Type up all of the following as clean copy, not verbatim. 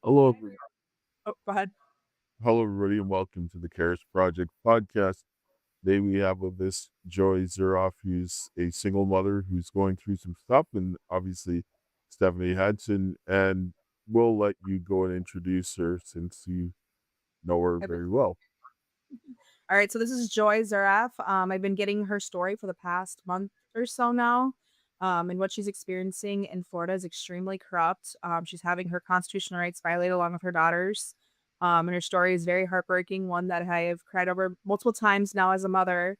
Hello, Hi, oh, go ahead. hello, everybody, and welcome to the Cares Project podcast. Today we have with us Joy Zuraff, who's a single mother who's going through some stuff, and obviously Stephanie Henson. And we'll let you go and introduce her since you know her Okay. very well. All right, so this is Joy Zuraff. I've been getting her story for the past month or so now. And what she's experiencing in Florida is extremely corrupt. She's having her constitutional rights violated along with her daughters. And her story is very heartbreaking, one that I have cried over multiple times now as a mother.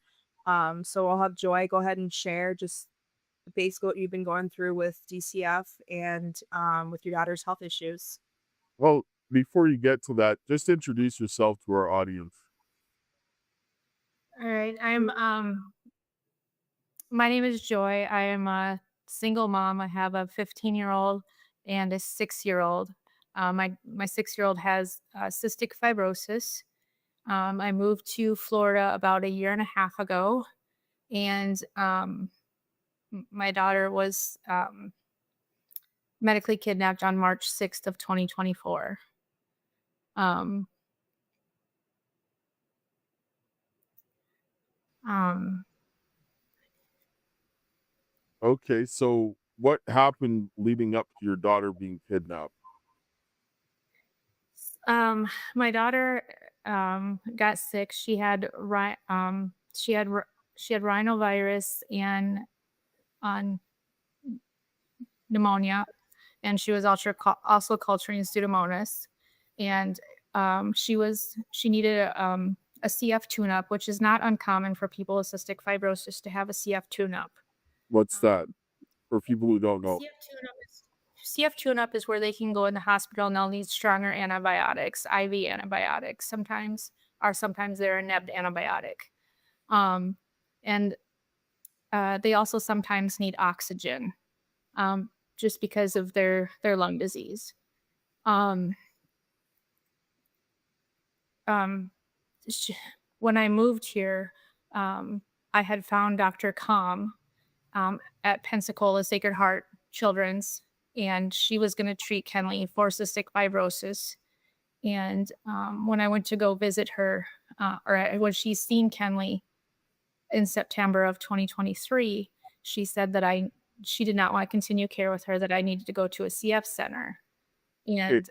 So I'll have Joy go ahead and share just basically what you've been going through with DCF and with your daughter's health issues. Well, before you get to that, just introduce yourself to our audience. All right. My name is Joy. I am a single mom. I have a 15-year-old and a 6-year-old. My 6-year-old has cystic fibrosis. I moved to Florida about a year and a half ago, and my daughter was medically kidnapped on March 6th of 2024. Um, um, Okay, so what happened leading up to your daughter being kidnapped? my daughter got sick. She had rhinovirus and on pneumonia, and she was also culturing Pseudomonas, and she needed a CF tune-up, which is not uncommon for people with cystic fibrosis to have a CF tune-up. What's that Um, for people who don't know? CF tune-up is CF tune-up is where they can go in the hospital and they'll need stronger antibiotics, IV antibiotics sometimes, or sometimes they're a nebbed antibiotic. Um, and they also sometimes need oxygen, just because of their lung disease. Um, um, sh- when I moved here, I had found Dr. Com at Pensacola Sacred Heart Children's, and she was going to treat Kenlee for cystic fibrosis. And when I went to go visit her, when she's seen Kenlee in September of 2023, she said that she did not want to continue care with her, that I needed to go to a CF center. Okay, And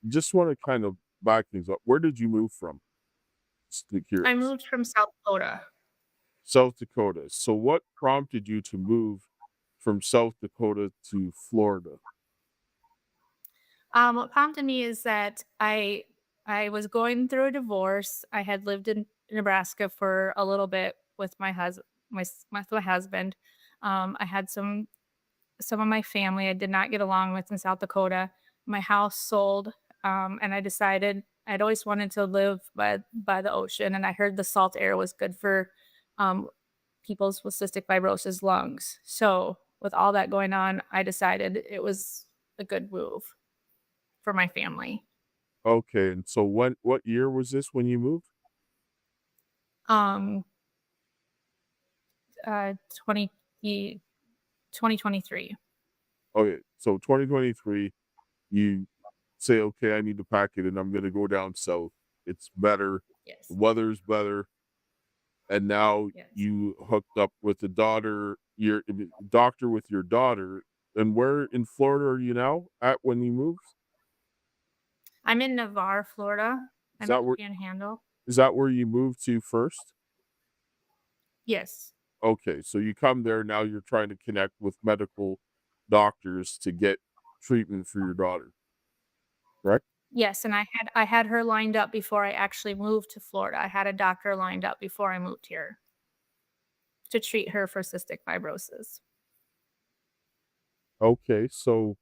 just want to kind of back things up. Where did you move from? Just I curious. moved from South Dakota. South Dakota. So what prompted you to move from South Dakota to Florida? What prompted me is that I was going through a divorce. I had lived in Nebraska for a little bit with my husband. I had some of my family I did not get along with in South Dakota. My house sold, and I decided I'd always wanted to live by the ocean, and I heard the salt air was good for um, people's with cystic fibrosis lungs. So with all that going on, I decided it was a good move for my family. Okay, and so what year was this when you moved? Um, 20, 2023. Okay, so 2023, you say, okay, I need to pack it and I'm gonna go down south. It's better, the Yes. weather's better, and now Yes. you hooked up with the daughter, your doctor with your daughter. And where in Florida are you now at when you moved? I'm in Navarre, Florida. Is I'm in that the where Panhandle. is that where you moved to first? Yes. Okay, so you come there, now you're trying to connect with medical doctors to get treatment for your daughter, correct? Yes, and I had her lined up before I actually moved to Florida. I had a doctor lined up before I moved here to treat her for cystic fibrosis. Okay, so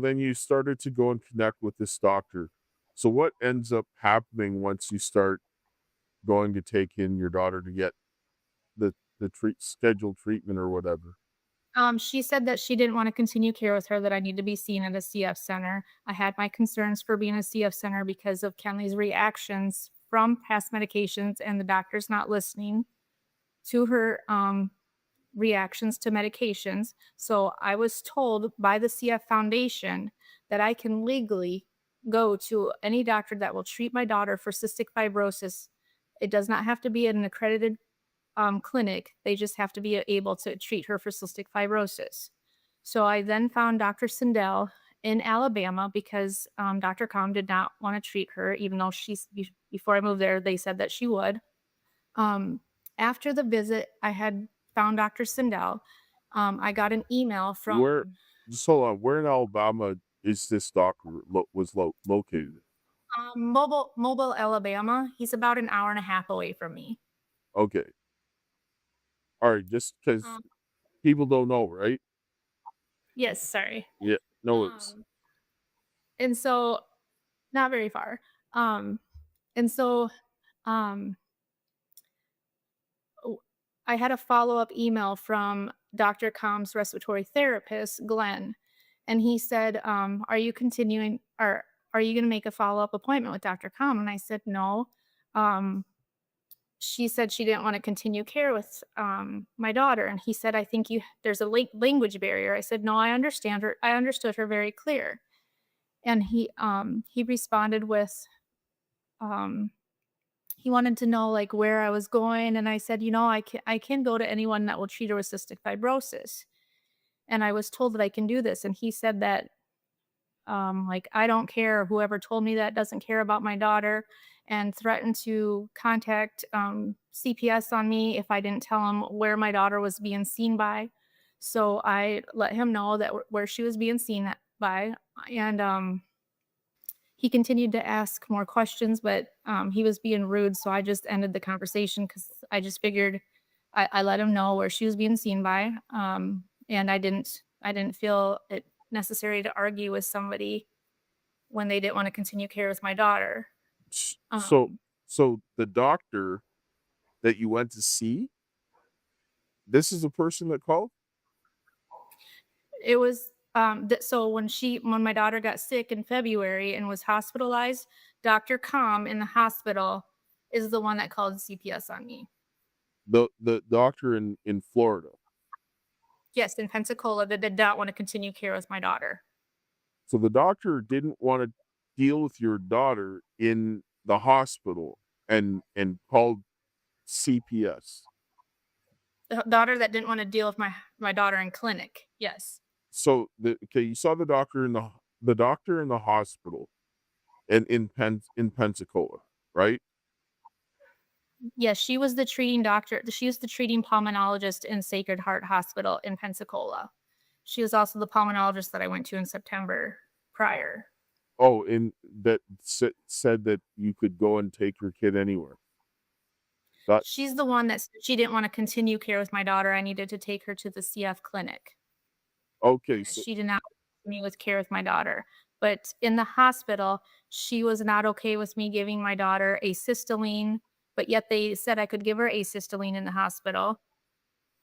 then you started to go and connect with this doctor. So what ends up happening once you start going to take in your daughter to get the scheduled treatment or whatever? She said that she didn't want to continue care with her, that I need to be seen at a CF center. I had my concerns for being a CF center because of Kenlee's reactions from past medications and the doctors not listening to her reactions to medications. So I was told by the CF Foundation that I can legally go to any doctor that will treat my daughter for cystic fibrosis. It does not have to be an accredited clinic. They just have to be able to treat her for cystic fibrosis. So I then found Dr. Sindel in Alabama because Dr. Com did not want to treat her, even though before I moved there, they said that she would. After the visit, I had found Dr. Sindel. I got an email from Where, just hold on, where in Alabama is this doctor located? Mobile, Alabama. He's about an hour and a half away from me. Okay. All right, just because Um, people don't know, right? yes, sorry. Yeah, no, it's And so not very far. And so um w- I had a follow-up email from Dr. Com's respiratory therapist, Glenn, and he said, are you continuing or are you going to make a follow-up appointment with Dr. Com? And I said, no. Um, she said she didn't want to continue care with my daughter. And he said, I think there's a language barrier. I said, no, I understand her. I understood her very clear. And he responded with, um, he wanted to know like where I was going, and I said, I can go to anyone that will treat her with cystic fibrosis, and I was told that I can do this, and he said that like I don't care, whoever told me that doesn't care about my daughter, and threatened to contact CPS on me if I didn't tell him where my daughter was being seen by. So I let him know that where she was being seen by, and he continued to ask more questions, but he was being rude. So I just ended the conversation because I just figured I let him know where she was being seen by, and I didn't feel it necessary to argue with somebody when they didn't want to continue care with my daughter. so Um, so the doctor that you went to see, this is the person that called? it was so when my daughter got sick in February and was hospitalized, Dr. Com in the hospital is the one that called CPS on me. The doctor in Florida. Yes, in Pensacola, that did not want to continue care with my daughter. So the doctor didn't want to deal with your daughter in the hospital and called CPS. The daughter that didn't want to deal with my daughter in clinic. Yes. So you saw the doctor in the hospital and in Pensacola, right? Yes, she was the treating doctor. She was the treating pulmonologist in Sacred Heart Hospital in Pensacola. She was also the pulmonologist that I went to in September prior. Oh, and that said that you could go and take your kid anywhere. That She's the one that said she didn't want to continue care with my daughter. I needed to take her to the CF clinic. okay, That so she did not want me with care with my daughter. But in the hospital, she was not okay with me giving my daughter acetylene, but yet they said I could give her acetylene in the hospital.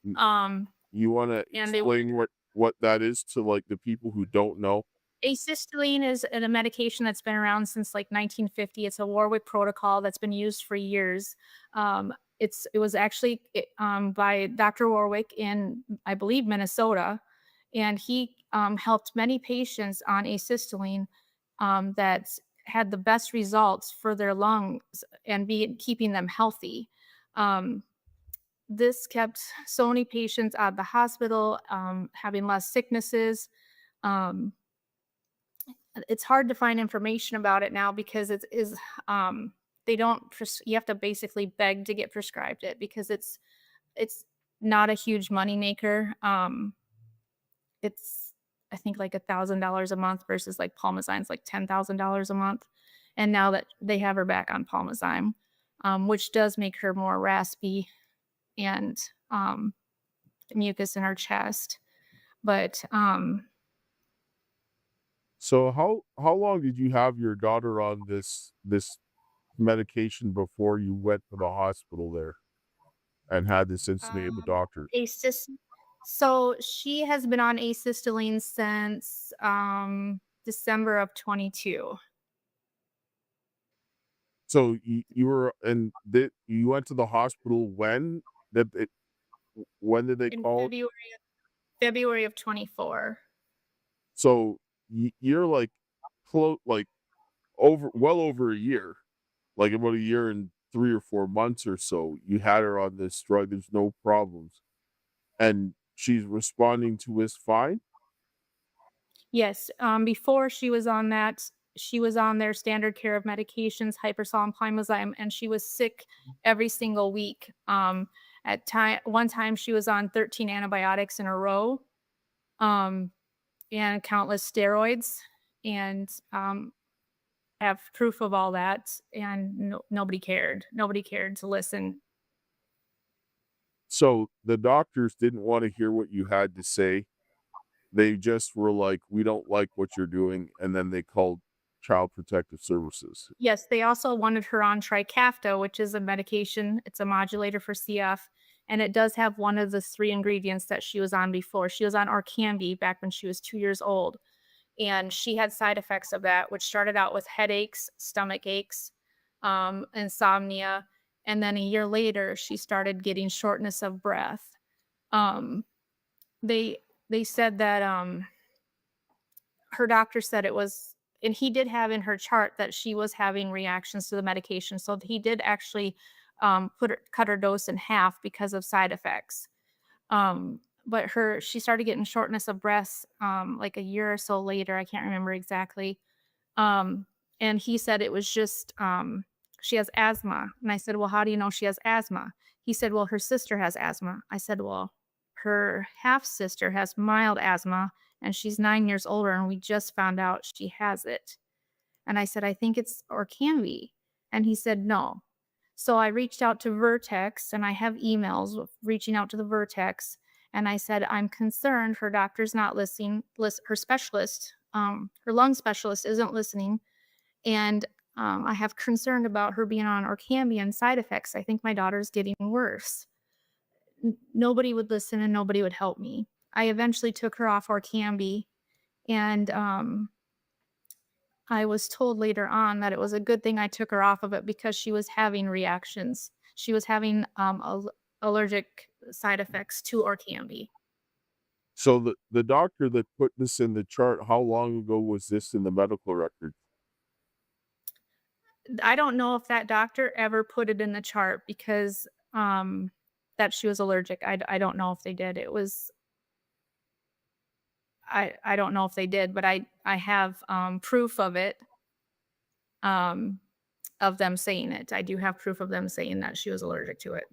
mm, Um, you want to and they explain what that is to like the people who don't know? Acetylene is a medication that's been around since like 1950. It's a Warwick protocol that's been used for years. It was actually by Dr. Warwick in, I believe, Minnesota, and he helped many patients on acetylene that had the best results for their lungs and keeping them healthy. Um, this kept so many patients out of the hospital, having less sicknesses. Um, it's hard to find information about it now because it is they don't you have to basically beg to get prescribed it because it's not a huge money maker. It's I think like $1,000 a month versus like Palmazyme's like $10,000 a month. And now that they have her back on Palmazyme, which does make her more raspy and mucus in her chest. But So how long did you have your daughter on this medication before you went to the hospital there and had this incident with the doctor? Acis so she has been on acetylene since December of 22. So you were you went to the hospital when when did they In call? February of 24. So you're like like well over a year, like about a year and 3 or 4 months or so. You had her on this drug. There's no problems, and she's responding to this fine. Yes, before she was on that, she was on their standard care of medications, hypersolimpimazyme, and she was sick every single week. One time she was on 13 antibiotics in a row, um, and countless steroids, and have proof of all that, and nobody cared. Nobody cared to listen. So the doctors didn't want to hear what you had to say. They just were like, "We don't like what you're doing," and then they called Child Protective Services. Yes, they also wanted her on Trikafta, which is a medication. It's a modulator for CF, and it does have one of the 3 ingredients that she was on before. She was on Orkambi back when she was 2 years old, and she had side effects of that, which started out with headaches, stomach aches, insomnia, and then a year later, she started getting shortness of breath. Um, they they said that her doctor said it was, and he did have in her chart that she was having reactions to the medication. So he did actually cut her dose in half because of side effects. But she started getting shortness of breath like a year or so later. I can't remember exactly. And he said it was just she has asthma. And I said, well, how do you know she has asthma? He said, well, her sister has asthma. I said, well, her half sister has mild asthma and she's 9 years older, and we just found out she has it. And I said, I think it's or can be. And he said, no. So I reached out to Vertex, and I have emails reaching out to the Vertex. And I said, I'm concerned her doctor's not listening, her specialist, her lung specialist isn't listening. And I have concern about her being on Orkambi and side effects. I think my daughter's getting worse. Nobody would listen and nobody would help me. I eventually took her off Orkambi, and I was told later on that it was a good thing I took her off of it because she was having reactions. She was having allergic side effects to Orkambi. So the doctor that put this in the chart, how long ago was this in the medical record? I don't know if that doctor ever put it in the chart because that she was allergic. I don't know if they did. It was I don't know if they did, but I have proof of it, of them saying it. I do have proof of them saying that she was allergic to it.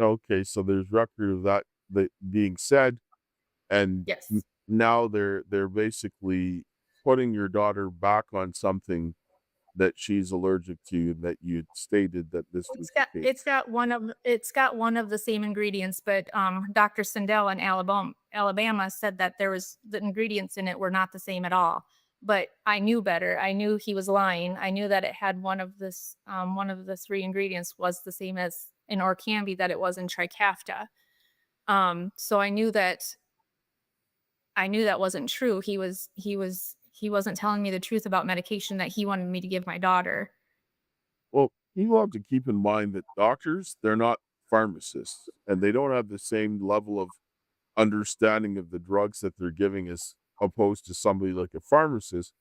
Okay, so there's record of that being said, and Yes. now they're basically putting your daughter back on something that she's allergic to, and that you stated that this was the case. It's got one of the same ingredients, but Dr. Sindel in Alabama said that the ingredients in it were not the same at all. But I knew better. I knew he was lying. I knew that it had one of the 3 ingredients was the same as in Orkambi that it was in Trikafta. So I knew that wasn't true. He wasn't telling me the truth about medication that he wanted me to give my daughter. Well, you have to keep in mind that doctors, they're not pharmacists, and they don't have the same level of understanding of the drugs that they're giving as opposed to somebody like a pharmacist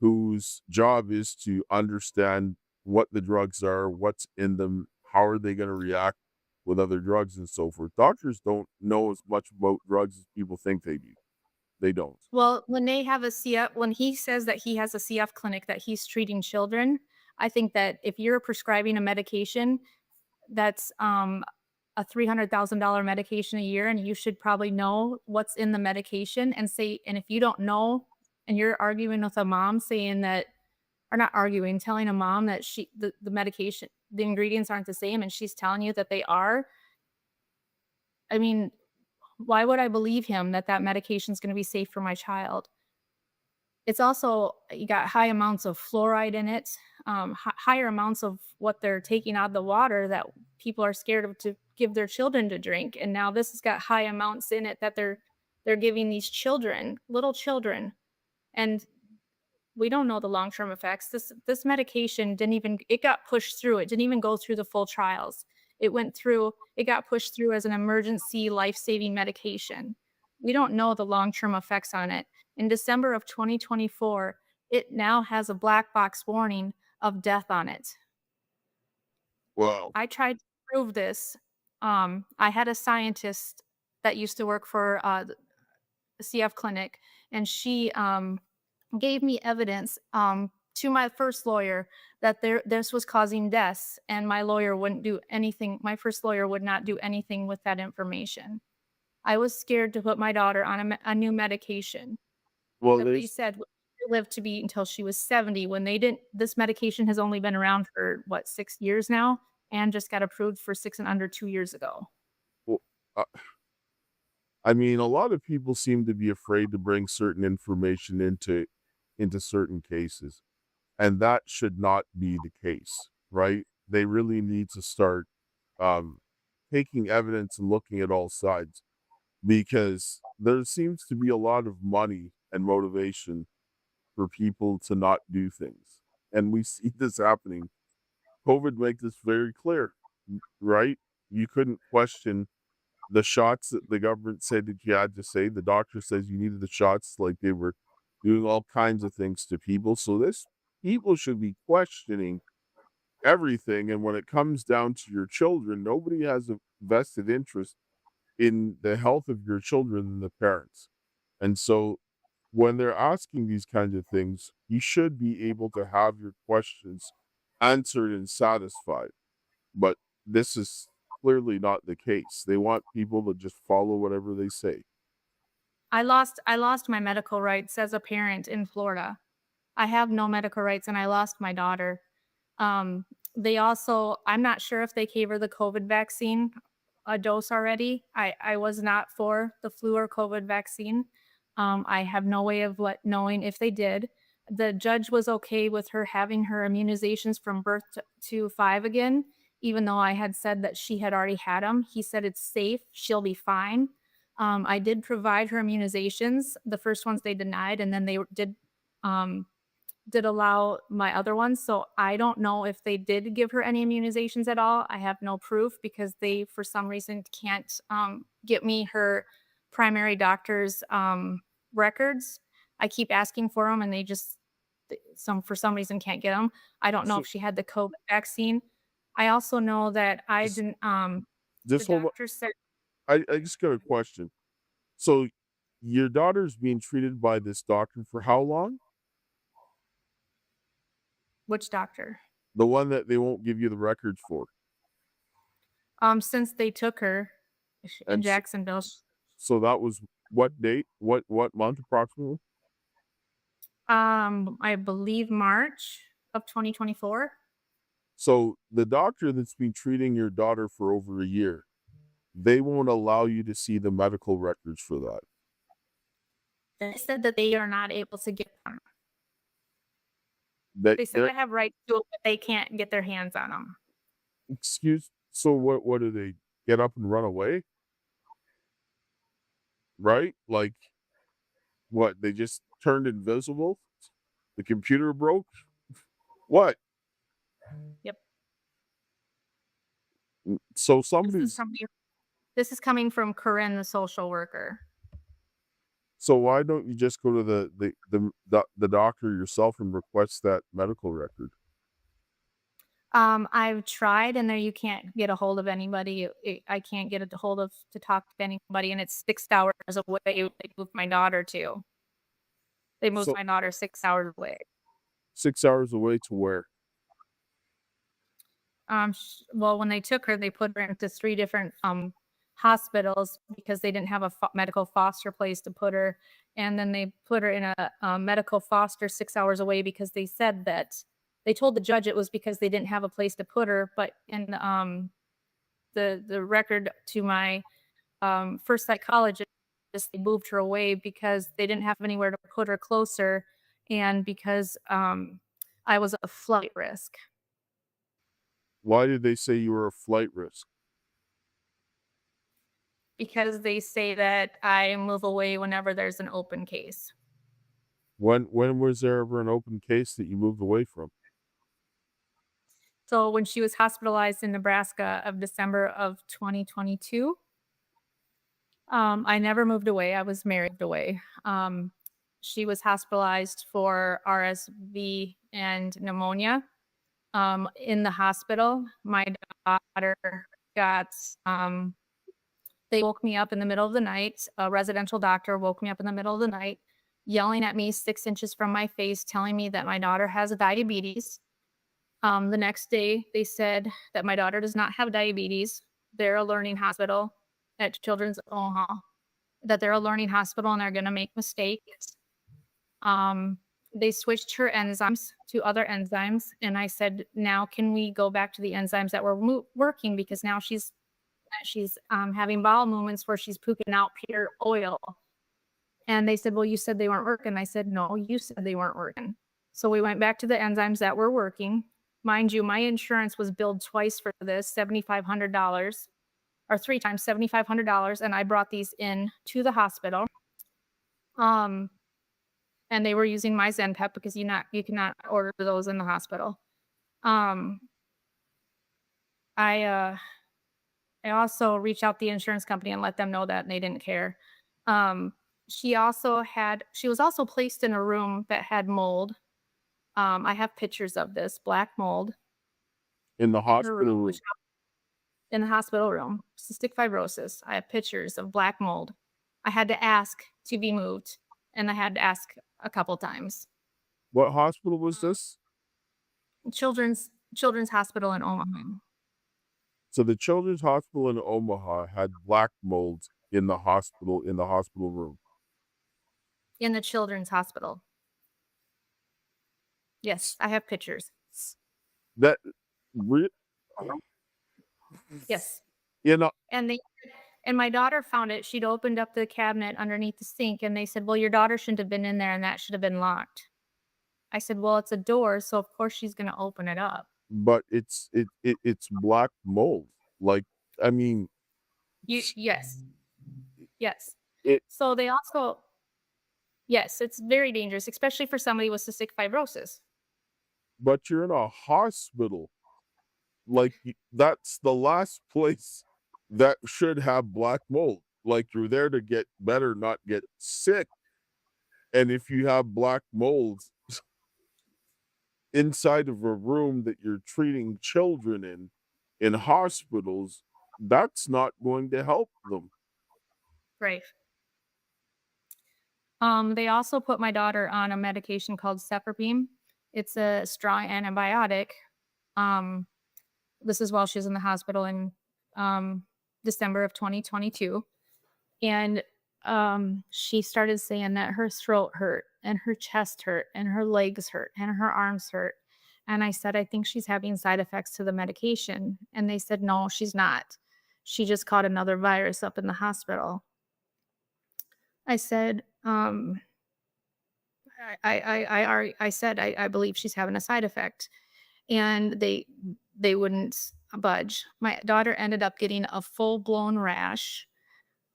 whose job is to understand what the drugs are, what's in them, how are they going to react with other drugs and so forth. Doctors don't know as much about drugs as people think they do. They don't. Well, when they have a CF, when he says that he has a CF clinic that he's treating children, I think that if you're prescribing a medication that's a $300,000 medication a year, and you should probably know what's in the medication and if you don't know and you're arguing with a mom saying that, or not arguing, telling a mom that the medication, the ingredients aren't the same, and she's telling you that they are, I mean, why would I believe him that medication is going to be safe for my child? It's also, you got high amounts of fluoride in it, higher amounts of what they're taking out of the water that people are scared of to give their children to drink. And now this has got high amounts in it that they're giving these children, little children. And we don't know the long-term effects. This medication it got pushed through. It didn't even go through the full trials. It got pushed through as an emergency life-saving medication. We don't know the long-term effects on it. In December of 2024, it now has a black box warning of death on it. Wow. I tried to prove this. I had a scientist that used to work for the CF clinic, and she gave me evidence to my first lawyer that this was causing deaths, and my lawyer wouldn't do anything. My first lawyer would not do anything with that information. I was scared to put my daughter on a new medication Well, that they there's said would live to be until she was 70 when they didn't. This medication has only been around for what, 6 years now, and just got approved for 6 and under 2 years ago. well, uh, I mean, a lot of people seem to be afraid to bring certain information into certain cases, and that should not be the case, right? They really need to start um, taking evidence and looking at all sides, because there seems to be a lot of money and motivation for people to not do things, and we see this happening. COVID makes this very clear, right? You couldn't question the shots that the government said that you had to say. The doctor says you needed the shots, like they were doing all kinds of things to people. So this people should be questioning everything. And when it comes down to your children, nobody has a vested interest in the health of your children than the parents. And so when they're asking these kinds of things, you should be able to have your questions answered and satisfied. But this is clearly not the case. They want people to just follow whatever they say. I lost my medical rights as a parent in Florida. I have no medical rights, and I lost my daughter. Um, they also, I'm not sure if they gave her the COVID vaccine a dose already. I was not for the flu or COVID vaccine. I have no way of knowing if they did. The judge was okay with her having her immunizations from birth to 5 again, even though I had said that she had already had them. He said it's safe, she'll be fine. I did provide her immunizations. The first ones they denied, and then they um, did allow my other ones. So I don't know if they did give her any immunizations at all. I have no proof because they, for some reason, can't get me her primary doctor's records. I keep asking for them, and they just for some reason can't get them. I don't know So if she had the COVID vaccine. I also know that I just didn't. The just hold on. doctor said, I just got a question. So your daughter's being treated by this doctor for how long? which doctor? The one that they won't give you the records for. Since they took her in And so, Jacksonville. so that was what date? What month approximately? I believe March of 2024. So the doctor that's been treating your daughter for over a year, they won't allow you to see the medical records for that. They said that they are not able to get them. That They said I have rights to it, but they can't get their hands on them. so what do they get up and run away? Right? Like what? They just turned invisible? The computer broke? What? Yep. So This is somebody's somebody. This is coming from Corinne, the social worker. so why don't you just go to the doctor yourself and request that medical record? I've tried, and there you can't get a hold of anybody. I can't get a hold of to talk to anybody, and it's 6 hours away. They moved my daughter to. They moved So my daughter 6 hours away. 6 hours away to where? Well, when they took her, they put her into 3 different hospitals because they didn't have a medical foster place to put her, and then they put her in a medical foster 6 hours away because they said that they told the judge it was because they didn't have a place to put her. But in the record to my first psychologist, they moved her away because they didn't have anywhere to put her closer, and because I was a flight risk. Why did they say you were a flight risk? Because they say that I move away whenever there's an open case. When was there ever an open case that you moved away from? So when she was hospitalized in Nebraska of December of 2022, I never moved away. I was married away. She was hospitalized for RSV and pneumonia in the hospital. My daughter got, they woke me up in the middle of the night. A residential doctor woke me up in the middle of the night, yelling at me 6 inches from my face, telling me that my daughter has diabetes. The next day, they said that my daughter does not have diabetes. They're a learning hospital at Children's Omaha, that they're a learning hospital and they're going to make mistakes. They switched her enzymes to other enzymes. And I said, now can we go back to the enzymes that were working? Because now she's having bowel movements where she's pooping out pure oil. And they said, well, you said they weren't working. I said, no, you said they weren't working. So we went back to the enzymes that were working. Mind you, my insurance was billed twice for this, $7,500, or 3 times $7,500. And I brought these in to the hospital. And they were using my Zenpep because you cannot order those in the hospital. I also reached out to the insurance company and let them know that, and they didn't care. She was also placed in a room that had mold. I have pictures of this black mold In the in her hospital room, room. in the hospital room, cystic fibrosis. I have pictures of black mold. I had to ask to be moved, and I had to ask a couple times. What hospital was this? Children's Hospital in Omaha. So the Children's Hospital in Omaha had black mold in the hospital room. In the Children's Hospital. Yes, I have pictures. That Yes. in a, And my daughter found it. She'd opened up the cabinet underneath the sink, and they said, well, your daughter shouldn't have been in there, and that should have been locked. I said, well, it's a door, so of course she's going to open it up. but it's black mold. Like, I mean, Yes. it So they also, yes, it's very dangerous, especially for somebody with cystic fibrosis. but you're in a hospital. Like, that's the last place that should have black mold. Like, you're there to get better, not get sick. And if you have black mold inside of a room that you're treating children in hospitals, that's not going to help them. Right. They also put my daughter on a medication called Cefepime. It's a strong antibiotic. This is while she was in the hospital in December of 2022. And she started saying that her throat hurt and her chest hurt and her legs hurt and her arms hurt. And I said, I think she's having side effects to the medication. And they said, no, she's not. She just caught another virus up in the hospital. I said, I said, I believe she's having a side effect. And they wouldn't budge. My daughter ended up getting a full-blown rash.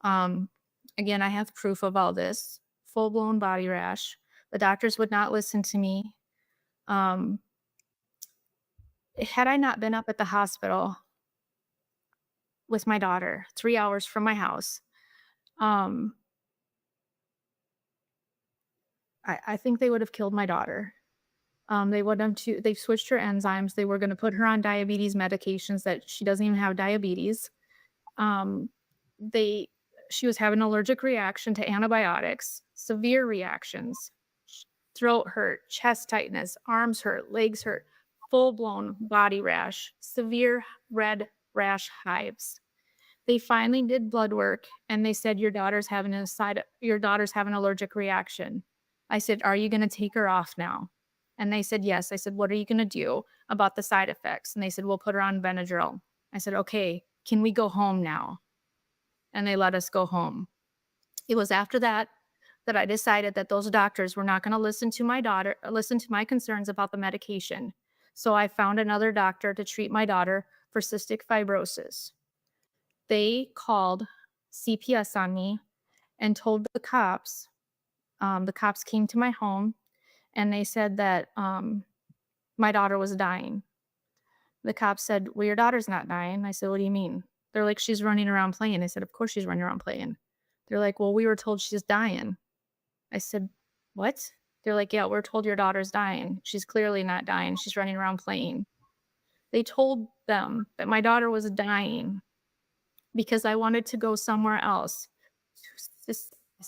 Again, I have proof of all this. Full-blown body rash. The doctors would not listen to me. Had I not been up at the hospital with my daughter, 3 hours from my house, I think they would have killed my daughter. They switched her enzymes. They were going to put her on diabetes medications that she doesn't even have diabetes. She was having an allergic reaction to antibiotics, severe reactions, throat hurt, chest tightness, arms hurt, legs hurt, full-blown body rash, severe red rash hives. They finally did blood work, and they said, your daughter's having an allergic reaction. I said, are you going to take her off now? And they said, yes. I said, what are you going to do about the side effects? And they said, we'll put her on Benadryl. I said, okay, can we go home now? And they let us go home. It was after that I decided that those doctors were not going to listen to my concerns about the medication. So I found another doctor to treat my daughter for cystic fibrosis. They called CPS on me and told the cops. The cops came to my home, and they said that my daughter was dying. The cops said, well, your daughter's not dying. I said, what do you mean? They're like, she's running around playing. I said, of course she's running around playing. They're like, well, we were told she's dying. I said, what? They're like, yeah, we're told your daughter's dying. She's clearly not dying. She's running around playing. They told them that my daughter was dying because I wanted to go somewhere else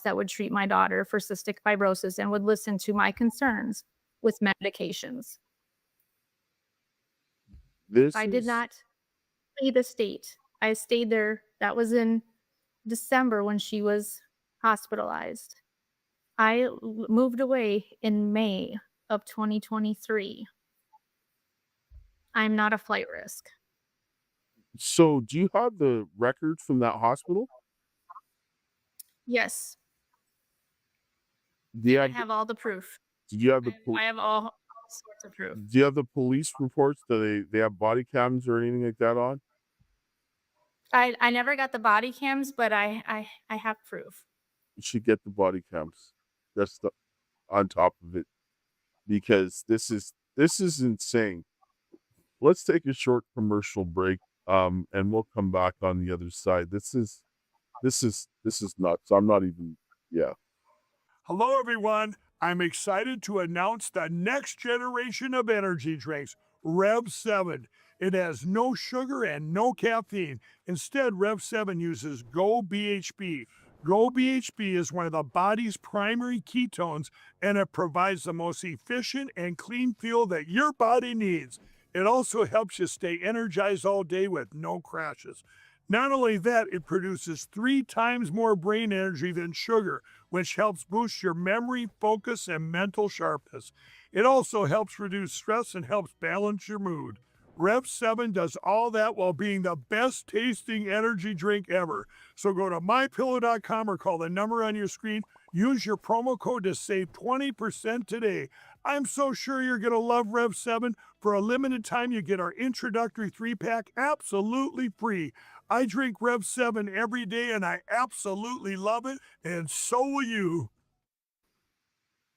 that would treat my daughter for cystic fibrosis and would listen to my concerns with medications. This I did is not leave the state. I stayed there. That was in December when she was hospitalized. I moved away in May of 2023. I'm not a flight risk. so. Do you have the records from that hospital? Yes, Do you I have have all the proof. do you have I have all sorts of proof. do you have the police reports? Do they have body cams or anything like that on? I never got the body cams, but I have proof. You should get the body cams just on top of it, because this is insane. Let's take a short commercial break, and we'll come back on the other side. This is nuts. I'm not even. Yeah. Hello, everyone. I'm excited to announce the next generation of energy drinks, Rev 7. It has no sugar and no caffeine. Instead, Rev 7 uses Go BHB. Go BHB is one of the body's primary ketones, and it provides the most efficient and clean fuel that your body needs. It also helps you stay energized all day with no crashes. Not only that, it produces 3 times more brain energy than sugar, which helps boost your memory, focus, and mental sharpness. It also helps reduce stress and helps balance your mood. Rev 7 does all that while being the best tasting energy drink ever. So go to mypillow.com or call the number on your screen. Use your promo code to save 20% today. I'm so sure you're going to love Rev 7. For a limited time, you get our introductory 3-pack absolutely free. I drink Rev 7 every day and I absolutely love it, and so will you.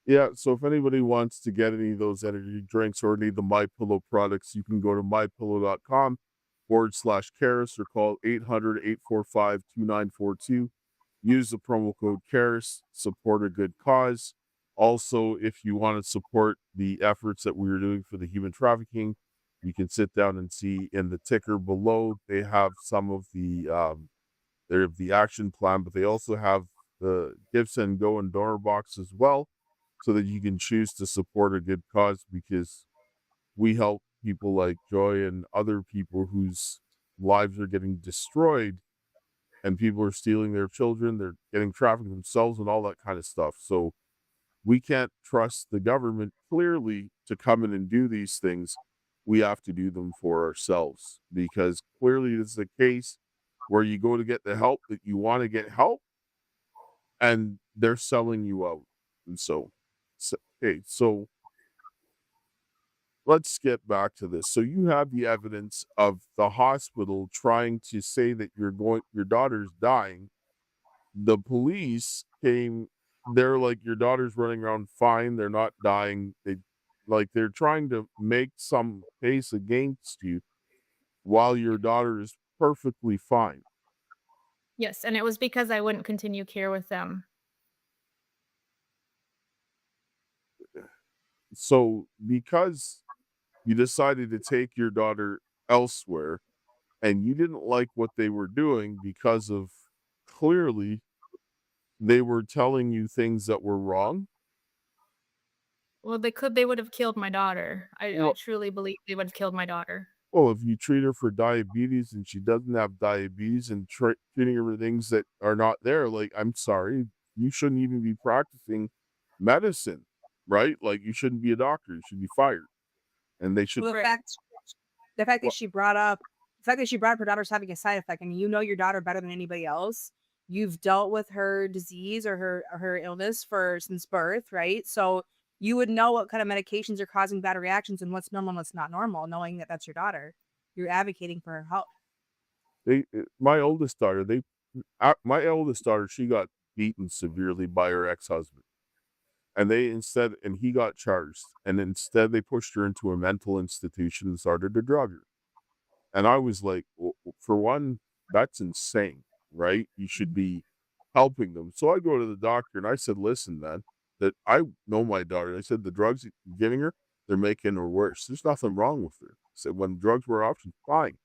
Yeah, so if anybody wants to get any of those energy drinks or need the My Pillow products, you can go to mypillow.com/Karis or call 800-845-2942. Use the promo code Karis, support a good cause. Also, if you want to support the efforts that we are doing for the human trafficking, you can sit down and see in the ticker below. They have some of the action plan, but they also have the Give, Send, Go and donor box as well, so that you can choose to support a good cause, because we help people like Joy and other people whose lives are getting destroyed, and people are stealing their children, they're getting trafficked themselves and all that kind of stuff. So we can't trust the government clearly to come in and do these things. We have to do them for ourselves, because clearly this is a case where you go to get the help that you want to get help, and they're selling you out. And so let's get back to this. So you have the evidence of the hospital trying to say that your daughter's dying. The police came, they're like, your daughter's running around fine, they're not dying. They're trying to make some case against you while your daughter is perfectly fine. Yes, and it was because I wouldn't continue care with them. So because you decided to take your daughter elsewhere, and you didn't like what they were doing because of, clearly they were telling you things that were wrong. Well, they would have killed my daughter. I Well, truly believe they would have killed my daughter. well, if you treat her for diabetes and she doesn't have diabetes, and treating her for things that are not there, like, I'm sorry, you shouldn't even be practicing medicine, right? Like, you shouldn't be a doctor. You should be fired. And they should. Well, Right. the fact that Well, she brought up her daughter's having a side effect, and you know your daughter better than anybody else. You've dealt with her disease or her illness since birth, right? So you would know what kind of medications are causing bad reactions and what's normal and what's not normal, knowing that that's your daughter. You're advocating for her health. my oldest daughter, she got beaten severely by her ex-husband. And he got charged. And instead they pushed her into a mental institution and started to drug her. And I was like, well, for one, that's insane, right? You should be helping them. So I go to the doctor and I said, listen, man, that I know my daughter. I said, the drugs you're giving her, they're making her worse. There's nothing wrong with her. I said, when drugs were an option, fine.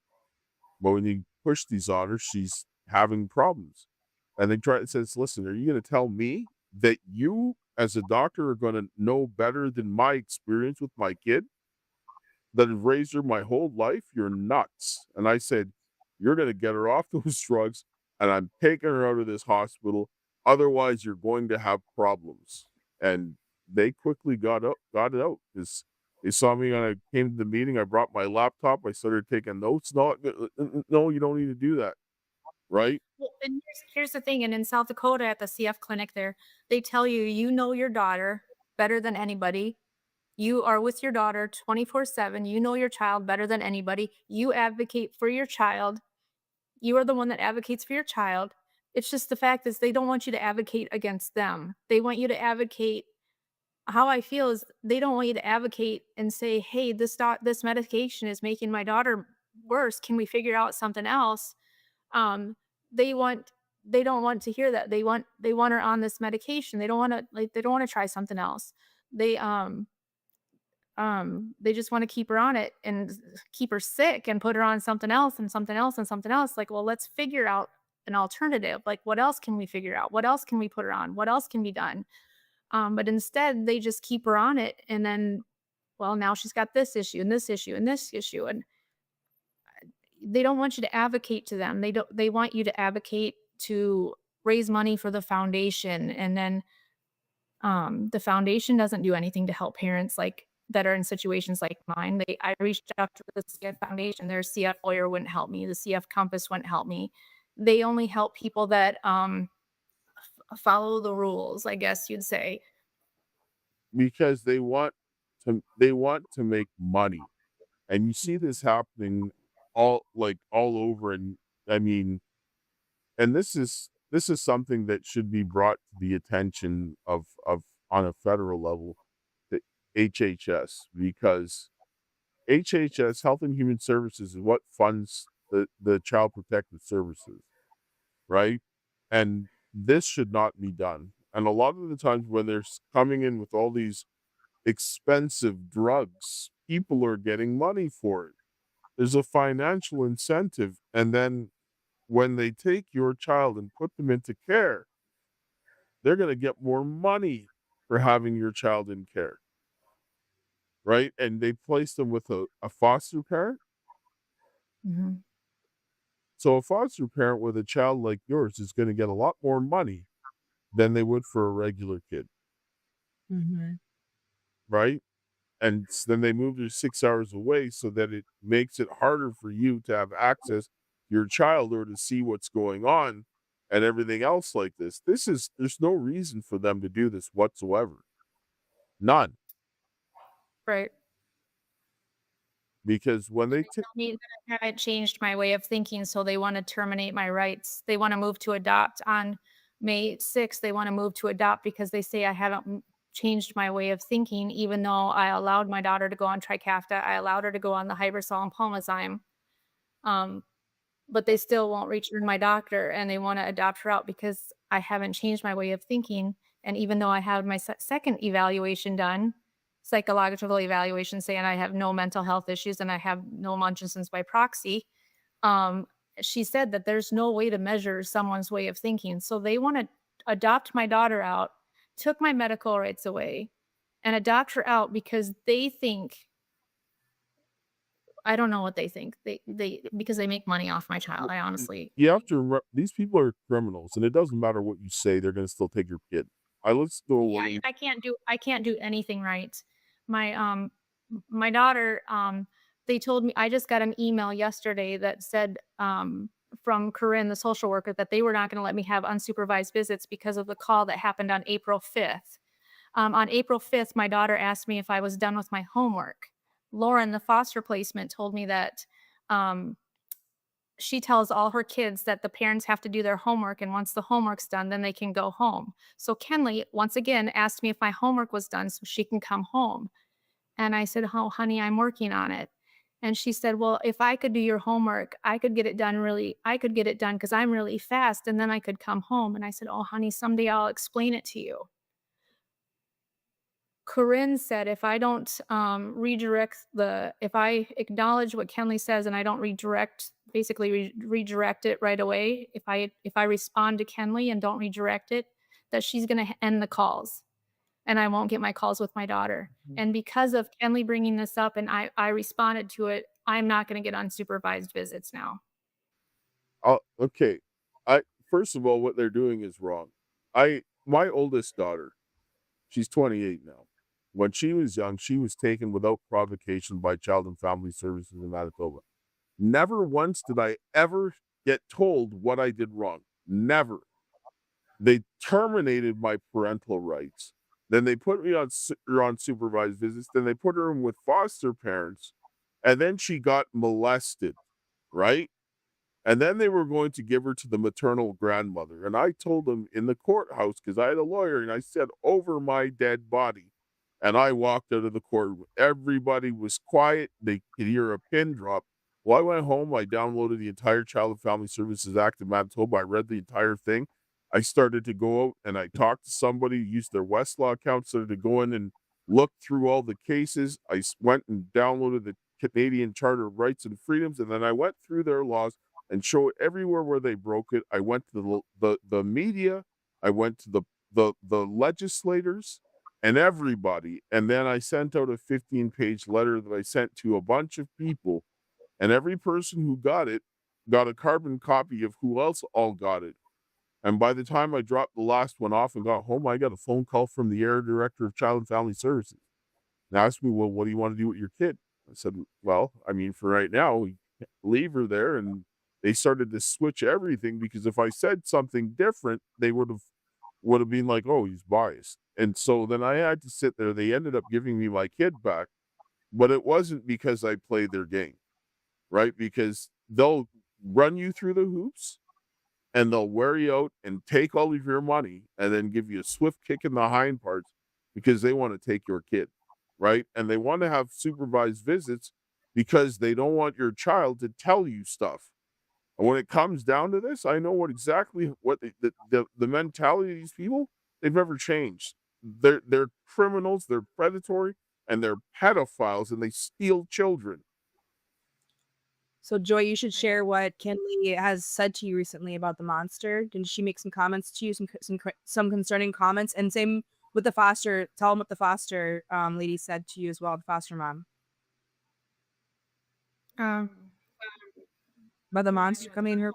But when you push these on her, she's having problems. And they try, it says, listen, are you going to tell me that you as a doctor are going to know better than my experience with my kid that have raised her my whole life? You're nuts. And I said, you're going to get her off those drugs and I'm taking her out of this hospital. Otherwise, you're going to have problems. And they quickly got it out because they saw me when I came to the meeting. I brought my laptop. I started taking notes. No, you don't need to do that. Right? Well, and here's the thing. And in South Dakota at the CF clinic there, they tell you, you know your daughter better than anybody. You are with your daughter 24/7. You know your child better than anybody. You advocate for your child. You are the one that advocates for your child. It's just the fact is they don't want you to advocate against them. They want you to advocate. How I feel is they don't want you to advocate and say, "Hey, this medication is making my daughter worse. Can we figure out something else?" Um, they want they don't want to hear that. They want her on this medication. They don't want to they don't want to try something else. They they just want to keep her on it and keep her sick and put her on something else and something else and something else. Like, well, let's figure out an alternative. Like, what else can we figure out? What else can we put her on? What else can be done? But instead, they just keep her on it, and then, well, now she's got this issue and this issue and this issue, and they don't want you to advocate to them. They want you to advocate to raise money for the foundation, and then the foundation doesn't do anything to help parents like that are in situations like mine. I reached out to the CF Foundation. Their CF lawyer wouldn't help me. The CF Compass wouldn't help me. They only help people that follow the rules, I guess you'd say. Because they want to make money. And you see this happening all over. And I mean, and this is something that should be brought to the attention of on a federal level, the HHS, because HHS, Health and Human Services, is what funds the Child Protective Services, right? And this should not be done. And a lot of the times when they're coming in with all these expensive drugs, people are getting money for it. There's a financial incentive. And then when they take your child and put them into care, they're going to get more money for having your child in care, right? And they place them with a foster parent. Mm-hmm. So a foster parent with a child like yours is going to get a lot more money than they would for a regular kid, Mm-hmm. right? And then they move you 6 hours away so that it makes it harder for you to have access to your child or to see what's going on and everything else like this. There's no reason for them to do this whatsoever. None. Right. Because when they Tell me that I haven't changed my way of thinking, so they want to terminate my rights. They want to move to adopt on May 6th. They want to move to adopt because they say I haven't changed my way of thinking, even though I allowed my daughter to go on Trikafta. I allowed her to go on the Hybrosol and Pulmozyme. But they still won't return my doctor, and they want to adopt her out because I haven't changed my way of thinking. And even though I had my second evaluation done, psychological evaluation saying I have no mental health issues and I have no Munchausen's by proxy, she said that there's no way to measure someone's way of thinking. So they want to adopt my daughter out, took my medical rights away, and adopt her out because they think, I don't know what they think. They because they make money off my child. I honestly, you have to remember, these people are criminals, and it doesn't matter what you say; they're going to still take your kid. Let's go. yeah, I can't do anything right. My daughter, they told me, I just got an email yesterday that said from Corinne, the social worker, that they were not going to let me have unsupervised visits because of the call that happened on April 5th. On April 5th, my daughter asked me if I was done with my homework. Lauren, the foster placement, told me that she tells all her kids that the parents have to do their homework, and once the homework's done, then they can go home. So Kenlee, once again, asked me if my homework was done so she can come home. And I said, "Oh, honey, I'm working on it." And she said, "Well, if I could do your homework, I could get it done because I'm really fast, and then I could come home." And I said, "Oh, honey, someday I'll explain it to you." Corinne said if I don't if I acknowledge what Kenlee says and I don't redirect it right away, if I respond to Kenlee and don't redirect it, that she's going to end the calls and I won't get my calls with my daughter. And because of Kenlee bringing this up and I responded to it, I'm not going to get unsupervised visits now. Okay. First of all, what they're doing is wrong. My oldest daughter, she's 28 now. When she was young, she was taken without provocation by Child and Family Services in Manitoba. Never once did I ever get told what I did wrong. Never. They terminated my parental rights. Then they put me on supervised visits. Then they put her in with foster parents. And then she got molested, right? And then they were going to give her to the maternal grandmother. And I told them in the courthouse, because I had a lawyer, and I said, over my dead body. And I walked out of the courtroom. Everybody was quiet. They could hear a pin drop. Well, I went home. I downloaded the entire Child and Family Services Act of Manitoba. I read the entire thing. I started to go out and I talked to somebody, used their Westlaw account, started to go in and look through all the cases. I went and downloaded the Canadian Charter of Rights and Freedoms, and then I went through their laws and showed everywhere where they broke it. I went to the media. I went to the legislators and everybody. And then I sent out a 15-page letter that I sent to a bunch of people. And every person who got it got a carbon copy of who else all got it. And by the time I dropped the last one off and got home, I got a phone call from the area director of Child and Family Services. And asked me, well, what do you want to do with your kid? I said, well, I mean, for right now, we can't leave her there. And they started to switch everything because if I said something different, they would have been like, oh, he's biased. And so then I had to sit there. They ended up giving me my kid back, but it wasn't because I played their game, right? Because they'll run you through the hoops and they'll wear you out and take all of your money and then give you a swift kick in the hind parts because they want to take your kid, right? And they want to have supervised visits because they don't want your child to tell you stuff. And when it comes down to this, I know exactly what the mentality of these people, they've never changed. They're criminals, they're predatory, and they're pedophiles, and they steal children. So, Joy, you should share what Kenlee has said to you recently about the monster. Didn't she make some comments to you, some concerning comments? And same with the foster. Tell them what the foster lady said to you as well, the foster mom. About the monster coming in her.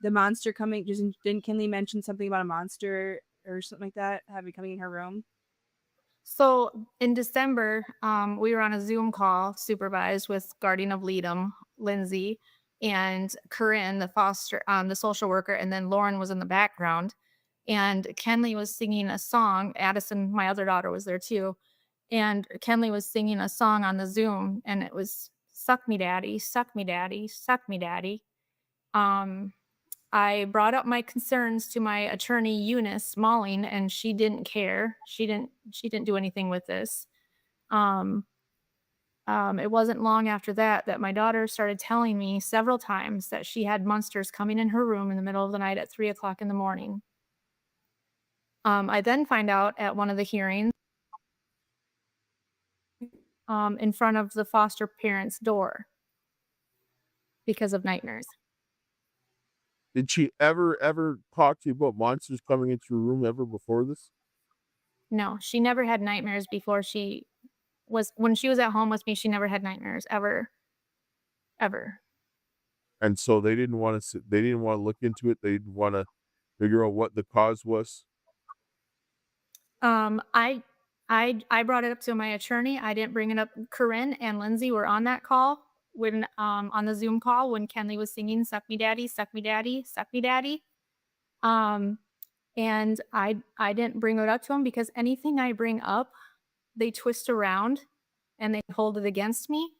The monster coming. Didn't Kenlee mention something about a monster or something like that? Have you coming in her room? So in December, we were on a Zoom call supervised with Guardian of Leadom, Lindsay, and Corinne, the social worker, and then Lauren was in the background. And Kenlee was singing a song. Addison, my other daughter, was there too. And Kenlee was singing a song on the Zoom, and it was "Suck Me Daddy, Suck Me Daddy, Suck Me Daddy." I brought up my concerns to my attorney, Eunice Malling, and she didn't care. She didn't do anything with this. It wasn't long after that my daughter started telling me several times that she had monsters coming in her room in the middle of the night at 3:00 in the morning. I then find out at one of the hearings in front of the foster parents' door because of nightmares. Did she ever talk to you about monsters coming into your room ever before this? No, she never had nightmares before when she was at home with me, she never had nightmares ever. Ever. And so they didn't want to look into it. They didn't want to figure out what the cause was. I brought it up to my attorney. I didn't bring it up. Corinne and Lindsay were on that call when on the Zoom call when Kenlee was singing "Suck Me Daddy, Suck Me Daddy, Suck Me Daddy." And I didn't bring it up to them because anything I bring up, they twist around and they hold it against me.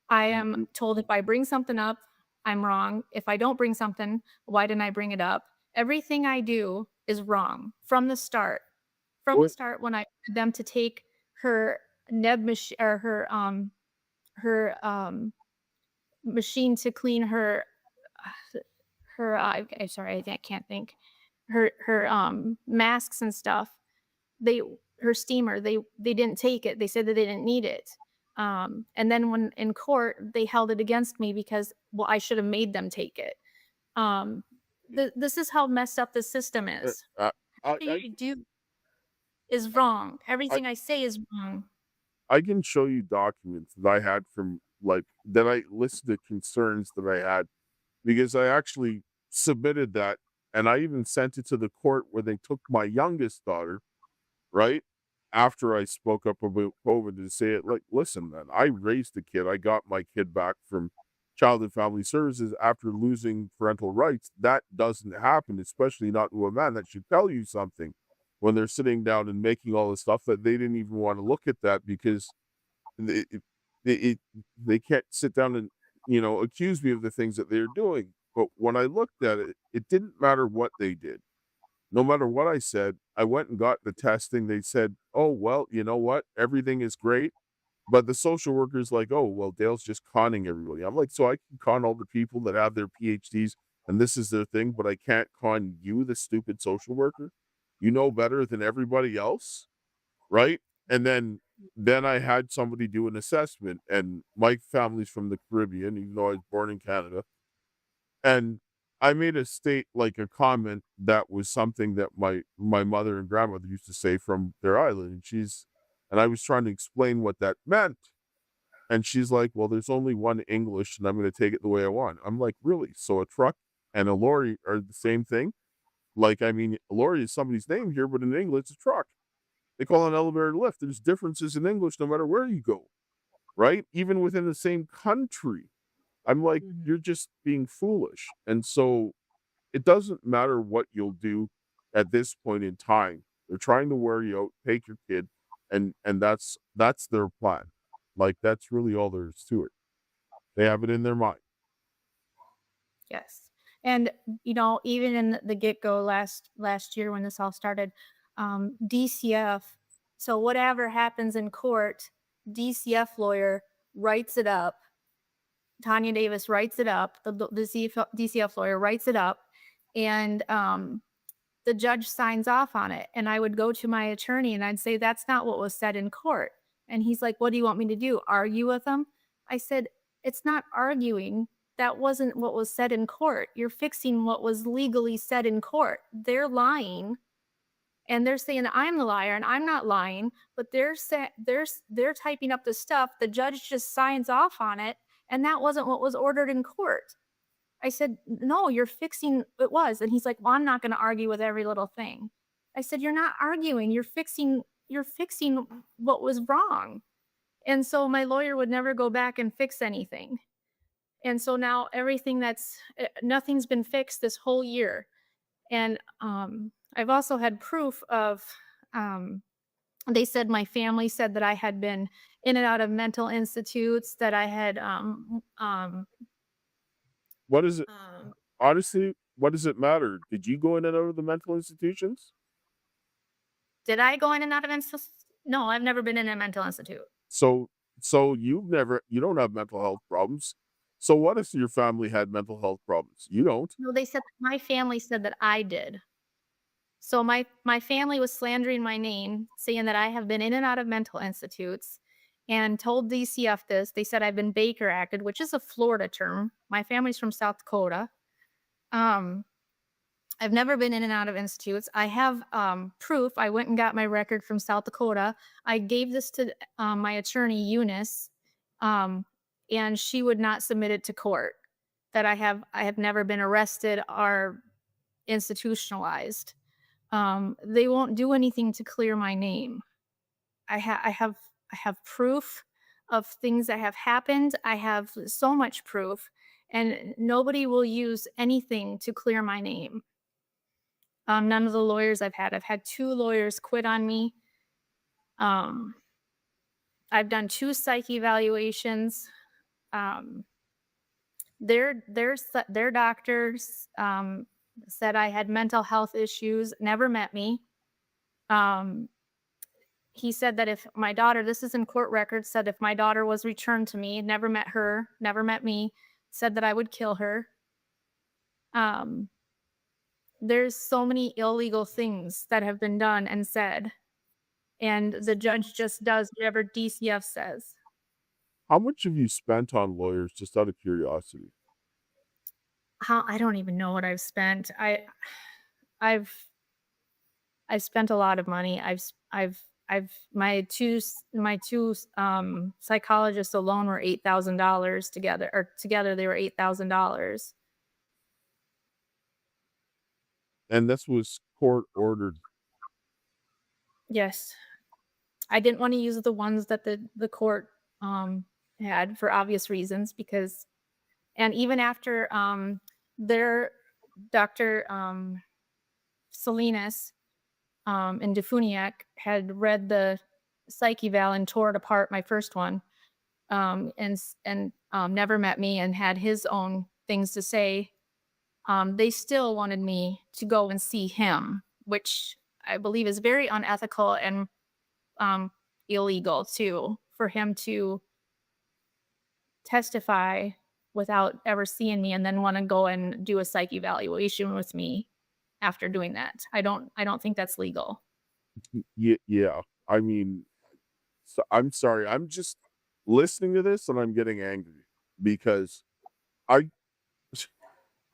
I am told if I bring something up, I'm wrong. If I don't bring something, why didn't I bring it up? Everything I do is wrong from the start. From the start, when I wanted them to take her neb machine or her machine to clean her sorry, I can't think, her masks and stuff. her steamer. They didn't take it. They said that they didn't need it. And then when in court, they held it against me because, well, I should have made them take it. This is how messed up the system is. I, Everything I, you do is wrong. I, Everything I say is wrong. I can show you documents that I had from that I listed the concerns that I had because I actually submitted that and I even sent it to the court where they took my youngest daughter, right? After I spoke up about COVID to say it, like, listen, man, I raised a kid. I got my kid back from Child and Family Services after losing parental rights. That doesn't happen, especially not to a man. That should tell you something when they're sitting down and making all this stuff that they didn't even want to look at that because they, they can't sit down and, accuse me of the things that they're doing. But when I looked at it, it didn't matter what they did. No matter what I said, I went and got the testing. They said, oh, well, you know what? Everything is great. But the social worker's like, oh, well, Dale's just conning everybody. I'm like, so I can con all the people that have their PhDs and this is their thing, but I can't con you, the stupid social worker. You know better than everybody else, right? And then I had somebody do an assessment, and my family's from the Caribbean, even though I was born in Canada. And I made a comment that was something that my mother and grandmother used to say from their island. And I was trying to explain what that meant. And she's like, well, there's only one English and I'm going to take it the way I want. I'm like, really? So a truck and a lorry are the same thing? A lorry is somebody's name here, but in English, it's a truck. They call it an elevator lift. There's differences in English no matter where you go, right? Even within the same country. I'm like, you're just being foolish. And so it doesn't matter what you'll do at this point in time. They're trying to wear you out, take your kid, and that's their plan. That's really all there is to it. They have it in their mind. Yes. And even in the get-go last year when this all started, DCF, so whatever happens in court, DCF lawyer writes it up. Tanya Davis writes it up. The DCF lawyer writes it up, and the judge signs off on it. And I would go to my attorney and I'd say, that's not what was said in court. And he's like, what do you want me to do? Argue with them? I said, it's not arguing. That wasn't what was said in court. You're fixing what was legally said in court. They're lying. And they're saying I'm the liar and I'm not lying, but they're typing up the stuff. The judge just signs off on it. And that wasn't what was ordered in court. I said, no, you're fixing it was. And he's like, well, I'm not going to argue with every little thing. I said, you're not arguing. You're fixing what was wrong. And so my lawyer would never go back and fix anything. And so now nothing's been fixed this whole year. And I've also had proof of, they said my family said that I had been in and out of mental institutes, that I had, What is it? Honestly, what does it matter? Did you go in and out of the mental institutions? did I go in and out of institutes? No, I've never been in a mental institute. So you don't have mental health problems. So what if your family had mental health problems? You don't. No, they said my family said that I did. So my family was slandering my name, saying that I have been in and out of mental institutes, and told DCF this. They said I've been Baker acted, which is a Florida term. My family's from South Dakota. I've never been in and out of institutes. I have proof. I went and got my record from South Dakota. I gave this to my attorney, Eunice, and she would not submit it to court. That I have never been arrested or institutionalized. They won't do anything to clear my name. I have proof of things that have happened. I have so much proof, and nobody will use anything to clear my name. None of the lawyers I've had 2 lawyers quit on me. I've done 2 psych evaluations. Their doctors said I had mental health issues, never met me. He said that if my daughter, this is in court records, said if my daughter was returned to me, never met her, never met me, said that I would kill her. There's so many illegal things that have been done and said. and the judge just does whatever DCF says. How much have you spent on lawyers, just out of curiosity? I don't even know what I've spent. I've I've spent a lot of money. I've my two psychologists alone were $8,000 together, or together they were $8,000. And this was court ordered. Yes. I didn't want to use the ones that the court had for obvious reasons, because and even after their Dr. Salinas and Defuniak had read the psych eval and tore it apart, my first one, and never met me and had his own things to say, they still wanted me to go and see him, which I believe is very unethical and illegal too, for him to testify without ever seeing me and then want to go and do a psych evaluation with me after doing that. I don't think that's legal. Yeah. I mean, so I'm sorry. I'm just listening to this and I'm getting angry because I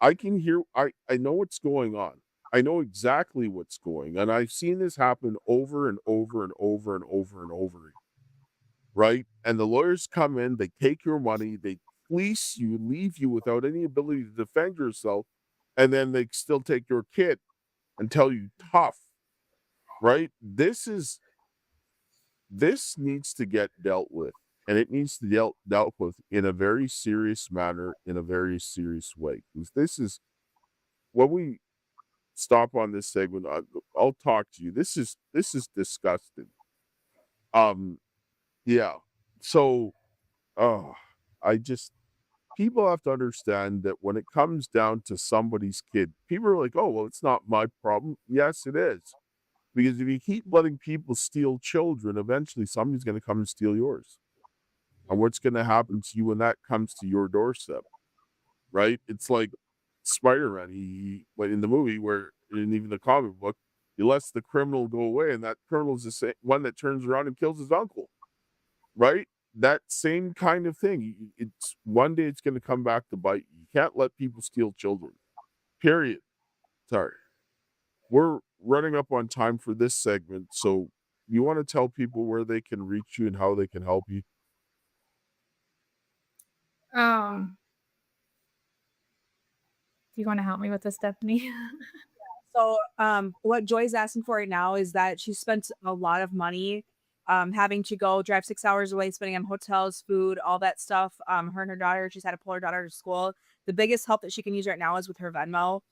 I can hear I know what's going on. I know exactly what's going on. I've seen this happen over and over and over and over and over again, right? And the lawyers come in, they take your money, they fleece you, leave you without any ability to defend yourself, and then they still take your kid and tell you tough, right? This needs to get dealt with, and it needs to be dealt with in a very serious manner, in a very serious way. Because this is when we stop on this segment. I'll talk to you. This is disgusting. Yeah. So, oh, I just people have to understand that when it comes down to somebody's kid, people are like, "Oh, well, it's not my problem." Yes, it is. Because if you keep letting people steal children, eventually somebody's going to come and steal yours. And what's going to happen to you when that comes to your doorstep, right? It's like Spider-Man. He went in the movie where, and even the comic book, he lets the criminal go away, and that criminal's the same one that turns around and kills his uncle, right? That same kind of thing. It's one day it's going to come back to bite you. You can't let people steal children. Period. Sorry. We're running up on time for this segment, so you want to tell people where they can reach you and how they can help you? Do you want to help me with this, Stephanie? So what Joy's asking for right now is that she spent a lot of money having to go drive 6 hours away, spending on hotels, food, all that stuff. Her and her daughter, she's had to pull her daughter to school. The biggest help that she can use right now is with her Venmo,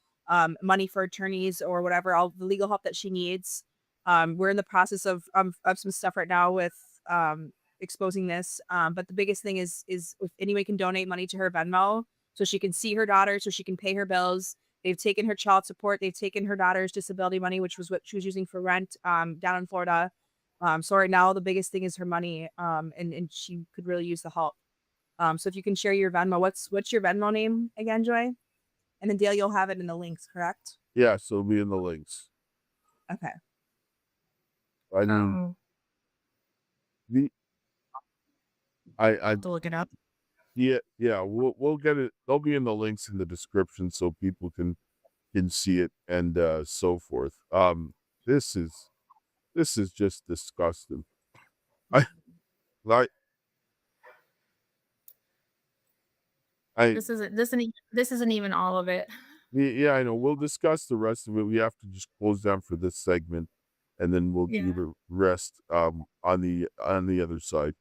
money for attorneys or whatever, all the legal help that she needs. We're in the process of some stuff right now with exposing this. But the biggest thing is if anyone can donate money to her Venmo so she can see her daughter, so she can pay her bills. They've taken her child support. They've taken her daughter's disability money, which was what she was using for rent down in Florida. So right now the biggest thing is her money, and she could really use the help. So if you can share your Venmo, what's your Venmo name again, Joy? And then Dale, you'll have it in the links, correct? Yeah, so it'll be in the links. Okay. I mean, I have to look it up. yeah, we'll get it. They'll be in the links in the description so people can see it and so forth. This is just disgusting. I like This isn't even all of it. yeah, I know. We'll discuss the rest of it. We have to just close down for this segment, and then we'll do the rest on the other side.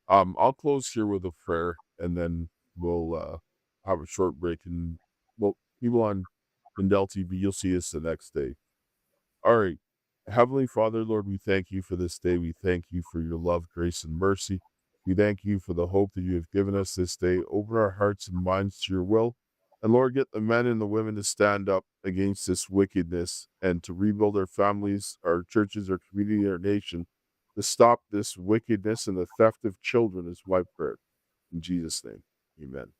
I'll close here with a prayer, and then we'll have a short break. And well, people on Pandel TV, you'll see us the next day. All right. Heavenly Father, Lord, we thank you for this day. We thank you for your love, grace, and mercy. We thank you for the hope that you have given us this day. Open our hearts and minds to your will. And Lord, get the men and the women to stand up against this wickedness and to rebuild our families, our churches, our community, our nation, to stop this wickedness and the theft of children is my prayer. In Jesus' name, amen.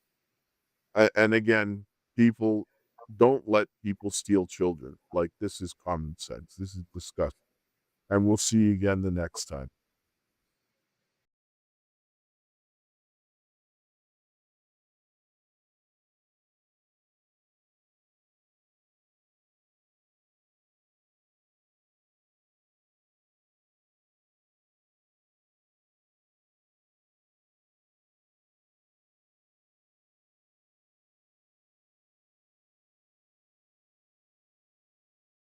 And again, people, don't let people steal children. Like, this is common sense. This is disgusting. and we'll see you again the next time.